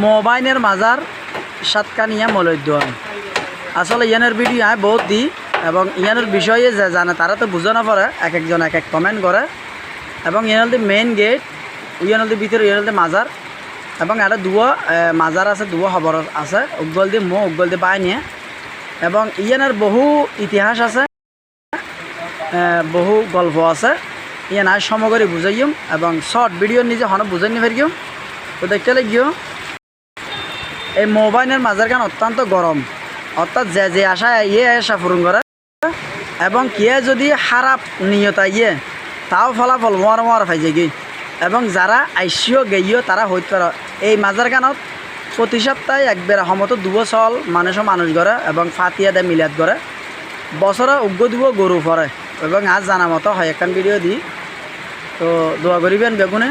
মোবাইলের মাজার সাতকানিয়া মলদ্দান আসলে ইয়ানের ভিডিও আমি বহুত দিই এবং ইয়ানের বিষয়ে যে জানে তারা তো বুঝে না পারে এক একজন এক এক কমেন্ট করে এবং ইয়ানলদি মেইন গেট ইয়ানলদি ভিতরে ইয়ানলদি মাজার এবং একটা দুয়া মাজার আছে দুয়া খবর আছে উগল দি উগল দি বাই নিয়ে এবং ইয়ানের বহু ইতিহাস আছে বহু গল্প আছে ইয়ান আজ সমগরি বুঝাইম এবং শর্ট ভিডিও নিজে হন বুঝাই নি ফেরিম তো দেখতে লাগিও এই মোবাইলের মাজার গান অত্যন্ত গরম অর্থাৎ যে আশা আসা পূরণ করে এবং কে যদি খারাপ নিয়ত ইয়ে তাও ফলাফল মর পাই যাই এবং যারা আইসিও গেইও তারা হইতে পারে এই মাজার গানত প্রতি সপ্তাহে একবার সমত দুবছর মানুষ করে এবং ফাতিয়া দেয় মিলাদ করে বছরে উগ্র দিব গরু পরে এবং আজ জানা মতো হয় একখান ভিডিও দিই তো দোয়া করিবেন বেগুনে।